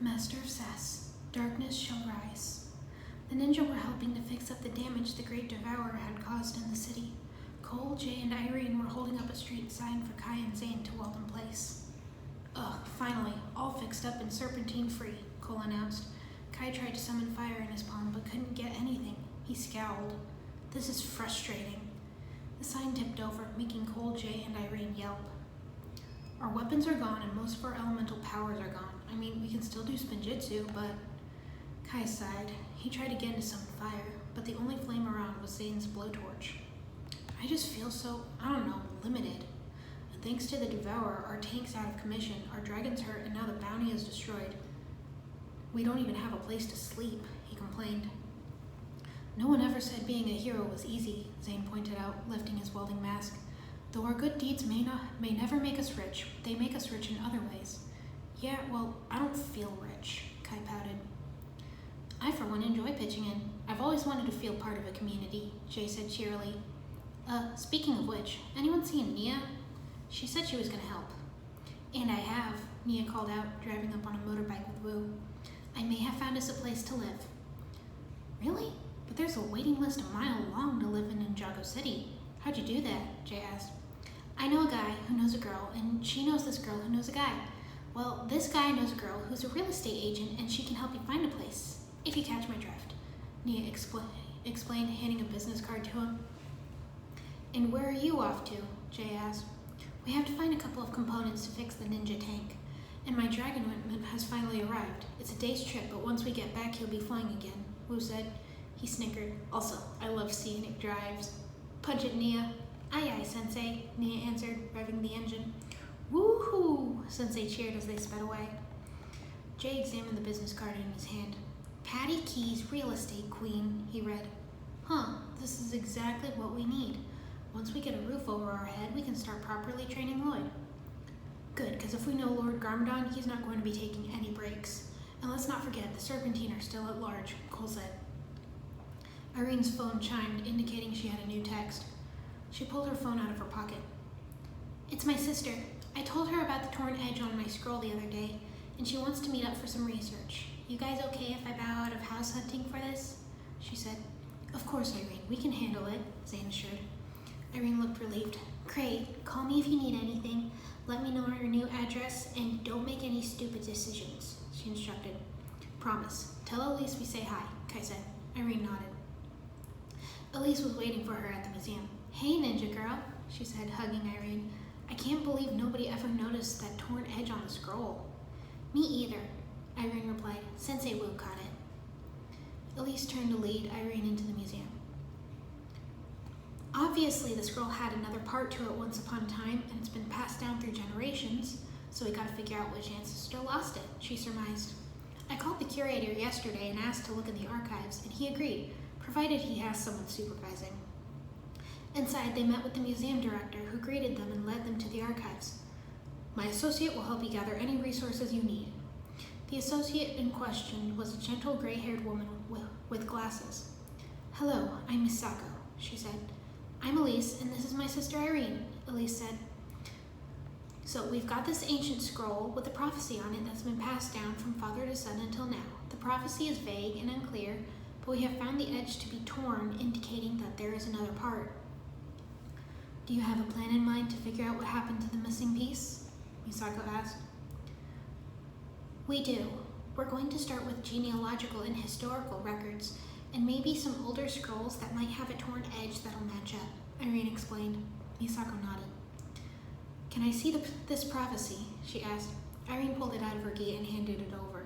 Master of Sass, darkness shall rise. The ninja were helping to fix up the damage the Great Devourer had caused in the city. Cole, Jay, and Irene were holding up a street sign for Kai and Zane to weld in place. Ugh, finally, all fixed up and serpentine-free, Cole announced. Kai tried to summon fire in his palm but couldn't get anything. He scowled. This is frustrating. The sign tipped over, making Cole, Jay, and Irene yelp. Our weapons are gone and most of our elemental powers are gone. I mean, we can still do spinjitzu, but... Kai sighed. He tried again to summon fire, but the only flame around was Zane's blowtorch. I just feel so, limited. And thanks to the Devourer, our tank's out of commission, our dragon's hurt, and now the bounty is destroyed. We don't even have a place to sleep, he complained. No one ever said being a hero was easy, Zane pointed out, lifting his welding mask. Though our good deeds may never make us rich, they make us rich in other ways. Yeah, well, I don't feel rich, Kai pouted. I, for one, enjoy pitching in. I've always wanted to feel part of a community, Jay said cheerily. Speaking of which, anyone seen Nia? She said she was gonna help. And I have, Nia called out, driving up on a motorbike with Wu. I may have found us a place to live. Really? But there's a waiting list a mile long to live in Ninjago City. How'd you do that? Jay asked. I know a guy who knows a girl, and she knows this girl who knows a guy. Well, this guy knows a girl who's a real estate agent, and she can help you find a place, if you catch my drift, Nia explained, handing a business card to him. And where are you off to? Jay asked. We have to find a couple of components to fix the ninja tank, and my dragon equipment has finally arrived. It's a day's trip, but once we get back, he'll be flying again, Wu said. He snickered. Also, I love scenic drives. Punch it, Nia. Aye, aye, Sensei, Nia answered, revving the engine. Woohoo! Sensei cheered as they sped away. Jay examined the business card in his hand. Patty Key's Real Estate Queen, he read. Huh, this is exactly what we need. Once we get a roof over our head, we can start properly training Lloyd. Good, because if we know Lord Garmadon, he's not going to be taking any breaks. And let's not forget, the Serpentine are still at large, Cole said. Irene's phone chimed, indicating she had a new text. She pulled her phone out of her pocket. It's my sister. I told her about the torn edge on my scroll the other day, and she wants to meet up for some research. You guys okay if I bow out of house hunting for this? She said. Of course, Irene. We can handle it, Zane assured. Irene looked relieved. Great. Call me if you need anything. Let me know your new address, and don't make any stupid decisions, she instructed. Promise. Tell Elise we say hi, Kai said. Irene nodded. Elise was waiting for her at the museum. Hey, ninja girl, she said, hugging Irene. I can't believe nobody ever noticed that torn edge on the scroll. Me either, Irene replied. Sensei Wu caught it. Elise turned to lead Irene into the museum. Obviously, the scroll had another part to it once upon a time, and it's been passed down through generations, so we gotta figure out which ancestor lost it, she surmised. I called the curator yesterday and asked to look in the archives, and he agreed, provided he has someone supervising. Inside, they met with the museum director, who greeted them and led them to the archives. My associate will help you gather any resources you need. The associate in question was a gentle gray-haired woman with glasses. Hello, I'm Misako, she said. I'm Elise, and this is my sister Irene, Elise said. So we've got this ancient scroll with a prophecy on it that's been passed down from father to son until now. The prophecy is vague and unclear, but we have found the edge to be torn, indicating that there is another part. Do you have a plan in mind to figure out what happened to the missing piece? Misako asked. We do. We're going to start with genealogical and historical records, and maybe some older scrolls that might have a torn edge that'll match up, Irene explained. Misako nodded. Can I see this prophecy? She asked. Irene pulled it out of her gi and handed it over.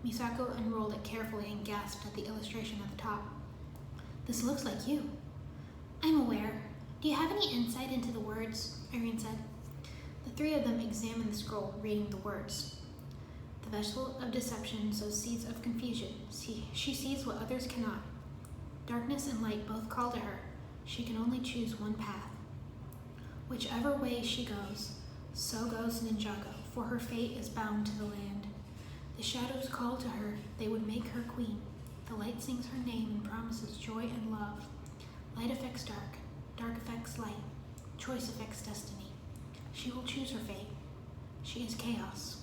Misako unrolled it carefully and gasped at the illustration at the top. This looks like you. I'm aware. Do you have any insight into the words? Irene said. The three of them examined the scroll, reading the words. The vessel of deception sows seeds of confusion. She sees what others cannot. Darkness and light both call to her. She can only choose one path. Whichever way she goes, so goes Ninjago, for her fate is bound to the land. The shadows call to her, they would make her queen. The light sings her name and promises joy and love. Light affects dark, dark affects light. Choice affects destiny. She will choose her fate. She is chaos.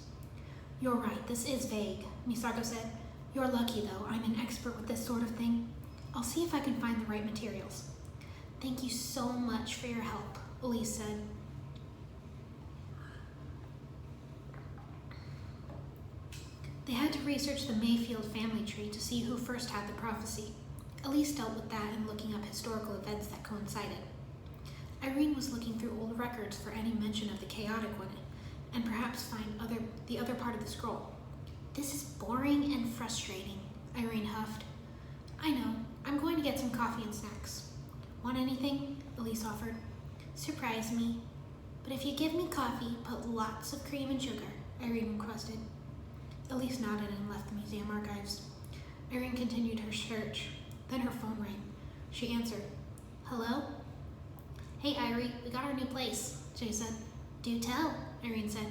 You're right, this is vague, Misako said. You're lucky, though. I'm an expert with this sort of thing. I'll see if I can find the right materials. Thank you so much for your help, Elise said. They had to research the Mayfield family tree to see who first had the prophecy. Elise dealt with that in looking up historical events that coincided. Irene was looking through old records for any mention of the chaotic one, and perhaps find the other part of the scroll. This is boring and frustrating, Irene huffed. I know. I'm going to get some coffee and snacks. Want anything? Elise offered. Surprise me. But if you give me coffee, put lots of cream and sugar, Irene requested. Elise nodded and left the museum archives. Irene continued her search. Then her phone rang. She answered. Hello? Hey, Irie, we got our new place, Jay said. Do tell, Irene said.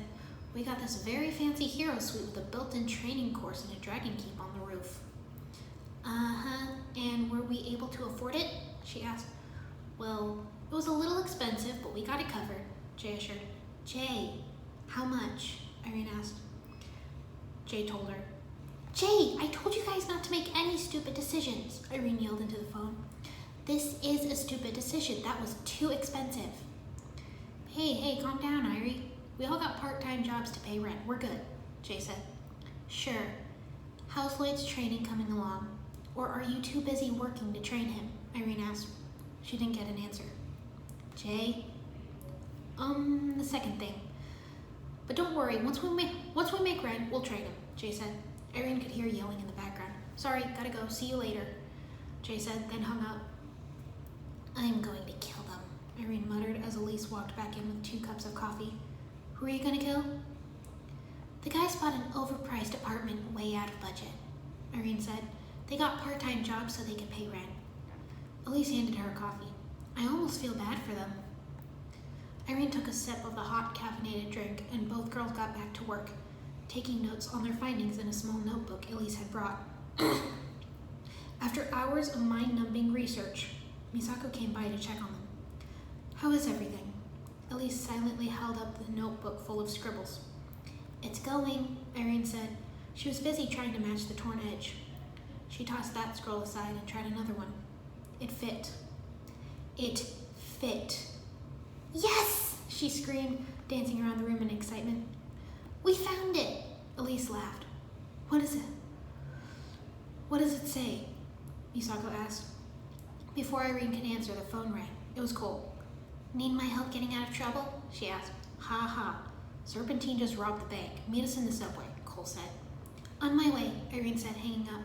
We got this very fancy hero suite with a built-in training course and a dragon keep on the roof. Uh-huh, and were we able to afford it? She asked. Well, it was a little expensive, but we got it covered, Jay assured. Jay, how much? Irene asked. Jay told her. Jay, I told you guys not to make any stupid decisions, Irene yelled into the phone. This is a stupid decision. That was too expensive. Hey, calm down, Irie. We all got part-time jobs to pay rent. We're good, Jay said. Sure. How's Lloyd's training coming along? Or are you too busy working to train him? Irene asked. She didn't get an answer. Jay? The second thing. But don't worry, once we make rent, we'll train him, Jay said. Irene could hear yelling in the background. Sorry, gotta go. See you later, Jay said, then hung up. I'm going to kill them, Irene muttered as Elise walked back in with 2 cups of coffee. Who are you gonna kill? The guys bought an overpriced apartment way out of budget, Irene said. They got part-time jobs so they could pay rent. Elise handed her a coffee. I almost feel bad for them. Irene took a sip of the hot caffeinated drink, and both girls got back to work, taking notes on their findings in a small notebook Elise had brought. After hours of mind-numbing research, Misako came by to check on them. How is everything? Elise silently held up the notebook full of scribbles. It's going, Irene said. She was busy trying to match the torn edge. She tossed that scroll aside and tried another one. It fit. It fit. Yes! She screamed, dancing around the room in excitement. We found it! Elise laughed. What is it? What does it say? Misako asked. Before Irene could answer, the phone rang. It was Cole. Need my help getting out of trouble? She asked. Ha ha. Serpentine just robbed the bank. Meet us in the subway, Cole said. On my way, Irene said, hanging up.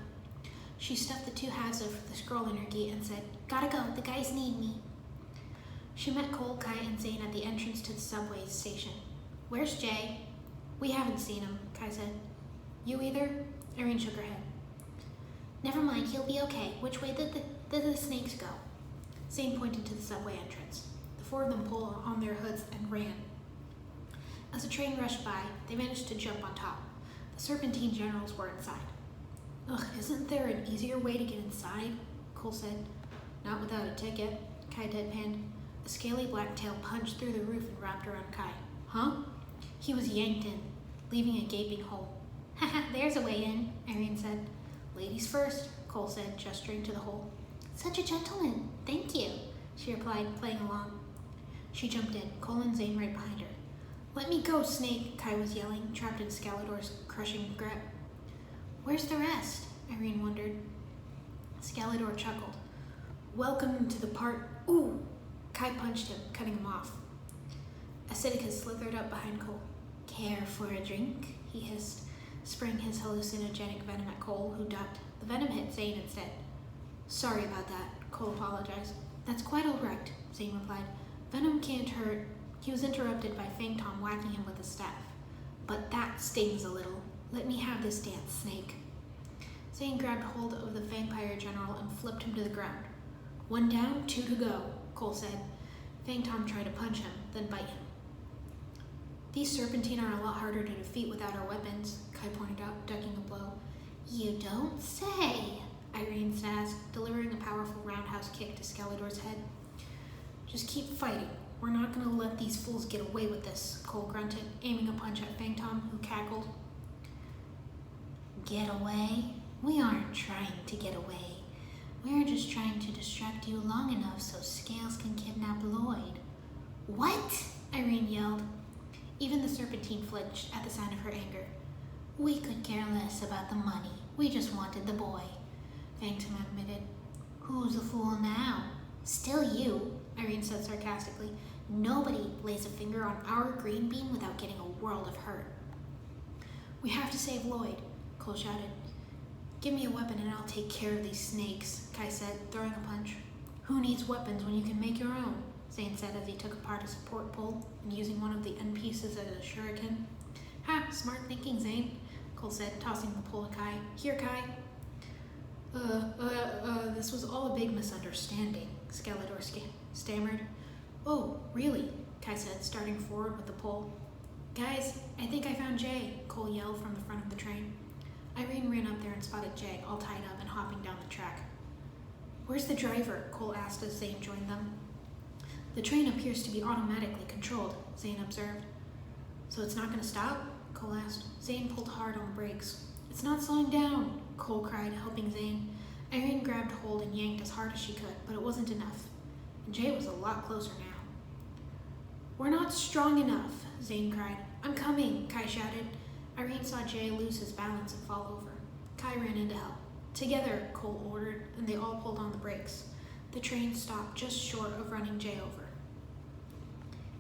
She stuffed the 2 halves of the scroll in her gate and said, Gotta go, the guys need me. She met Cole, Kai, and Zane at the entrance to the subway station. Where's Jay? We haven't seen him, Kai said. You either? Irene shook her head. Never mind, he'll be okay. Which way did the snakes go? Zane pointed to the subway entrance. The 4 of them pulled on their hoods and ran. As the train rushed by, they managed to jump on top. The Serpentine generals were inside. Ugh, isn't there an easier way to get inside? Cole said. Not without a ticket, Kai deadpanned. A scaly black tail punched through the roof and wrapped around Kai. Huh? He was yanked in, leaving a gaping hole. Haha, there's a way in, Irene said. Ladies first, Cole said, gesturing to the hole. Such a gentleman. Thank you, she replied, playing along. She jumped in, Cole and Zane right behind her. Let me go, Snake, Kai was yelling, trapped in Scalador's crushing grip. Where's the rest? Irene wondered. Scalador chuckled. Welcome to the part... Ooh! Kai punched him, cutting him off. Acidicus slithered up behind Cole. Care for a drink? He hissed, spraying his hallucinogenic venom at Cole, who ducked. The venom hit Zane instead. Sorry about that, Cole apologized. That's quite all right, Zane replied. Venom can't hurt. He was interrupted by Fang Tom whacking him with a staff. But that stings a little. Let me have this dance, Snake. Zane grabbed hold of the vampire general and flipped him to the ground. 1 down, 2 to go, Cole said. Fang Tom tried to punch him, then bite him. These Serpentine are a lot harder to defeat without our weapons, Kai pointed out, ducking a blow. You don't say, Irene Sass, delivering a powerful roundhouse kick to Scalador's head. Just keep fighting. We're not going to let these fools get away with this, Cole grunted, aiming a punch at Fang Tom, who cackled. Get away? We aren't trying to get away. We're just trying to distract you long enough so Scales can kidnap Lloyd. What? Irene yelled. Even the Serpentine flinched at the sound of her anger. We could care less about the money. We just wanted the boy, Phantom admitted. Who's the fool now? Still you, Irene said sarcastically. Nobody lays a finger on our green bean without getting a world of hurt. We have to save Lloyd, Cole shouted. Give me a weapon and I'll take care of these snakes, Kai said, throwing a punch. Who needs weapons when you can make your own? Zane said as he took apart a support pole and using one of the end pieces as a shuriken. Ha, smart thinking, Zane, Cole said, tossing the pole to Kai. Here, Kai. This was all a big misunderstanding, Skeletor stammered. Oh, really? Kai said, starting forward with the pole. Guys, I think I found Jay, Cole yelled from the front of the train. Irene ran up there and spotted Jay, all tied up and hopping down the track. Where's the driver? Cole asked as Zane joined them. The train appears to be automatically controlled, Zane observed. So it's not going to stop? Cole asked. Zane pulled hard on the brakes. It's not slowing down, Cole cried, helping Zane. Irene grabbed hold and yanked as hard as she could, but it wasn't enough. And Jay was a lot closer now. We're not strong enough, Zane cried. I'm coming, Kai shouted. Irene saw Jay lose his balance and fall over. Kai ran in to help. Together, Cole ordered, and they all pulled on the brakes. The train stopped just short of running Jay over.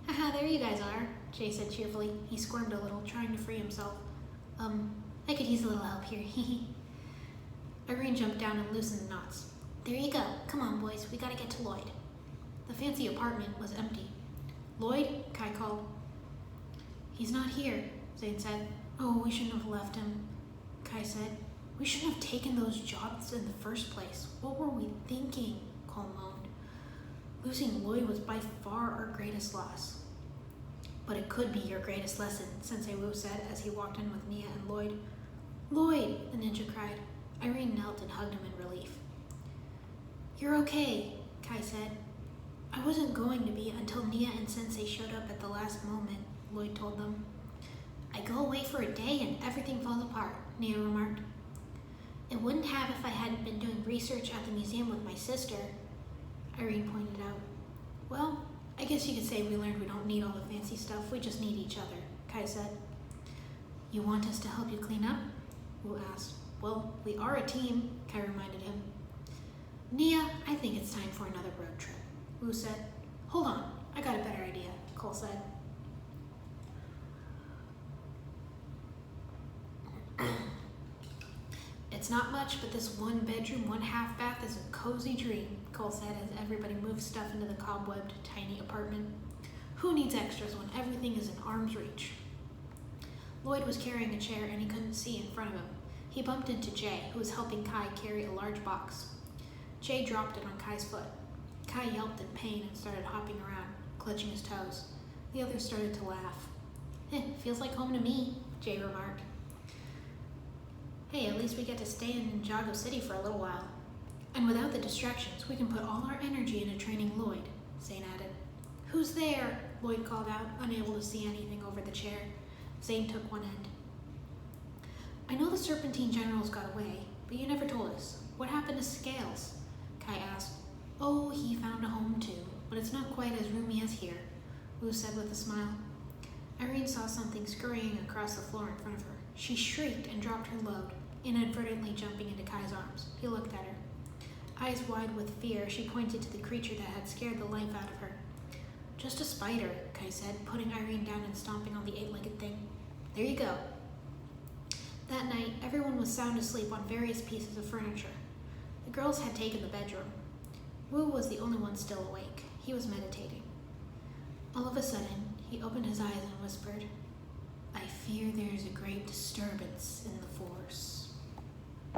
Haha, there you guys are, Jay said cheerfully. He squirmed a little, trying to free himself. I could use a little help here, hee. Irene jumped down and loosened the knots. There you go. Come on, boys. We gotta get to Lloyd. The fancy apartment was empty. Lloyd? Kai called. He's not here, Zane said. Oh, we shouldn't have left him, Kai said. We shouldn't have taken those jobs in the first place. What were we thinking? Cole moaned. Losing Lloyd was by far our greatest loss. But it could be your greatest lesson, Sensei Wu said as he walked in with Nia and Lloyd. Lloyd, the ninja cried. Irene knelt and hugged him in relief. You're okay, Kai said. I wasn't going to be until Nia and Sensei showed up at the last moment, Lloyd told them. I go away for a day and everything falls apart, Nia remarked. It wouldn't have if I hadn't been doing research at the museum with my sister, Irene pointed out. Well, I guess you could say we learned we don't need all the fancy stuff, we just need each other, Kai said. You want us to help you clean up? Wu asked. Well, we are a team, Kai reminded him. Nia, I think it's time for another road trip, Wu said. Hold on, I got a better idea, Cole said. It's not much, but this one bedroom, one half bath is a cozy dream, Cole said as everybody moved stuff into the cobwebbed, tiny apartment. Who needs extras when everything is in arm's reach? Lloyd was carrying a chair and he couldn't see in front of him. He bumped into Jay, who was helping Kai carry a large box. Jay dropped it on Kai's foot. Kai yelped in pain and started hopping around, clutching his toes. The others started to laugh. Feels like home to me, Jay remarked. Hey, at least we get to stay in Ninjago City for a little while. And without the distractions, we can put all our energy into training Lloyd, Zane added. Who's there? Lloyd called out, unable to see anything over the chair. Zane took one end. I know the Serpentine generals got away, but you never told us. What happened to Scales? Kai asked. Oh, he found a home too, but it's not quite as roomy as here, Wu said with a smile. Irene saw something scurrying across the floor in front of her. She shrieked and dropped her load, inadvertently jumping into Kai's arms. He looked at her. Eyes wide with fear, she pointed to the creature that had scared the life out of her. Just a spider, Kai said, putting Irene down and stomping on the eight-legged thing. There you go. That night, everyone was sound asleep on various pieces of furniture. The girls had taken the bedroom. Wu was the only one still awake. He was meditating. All of a sudden, he opened his eyes and whispered, I fear there is a great disturbance in the Force.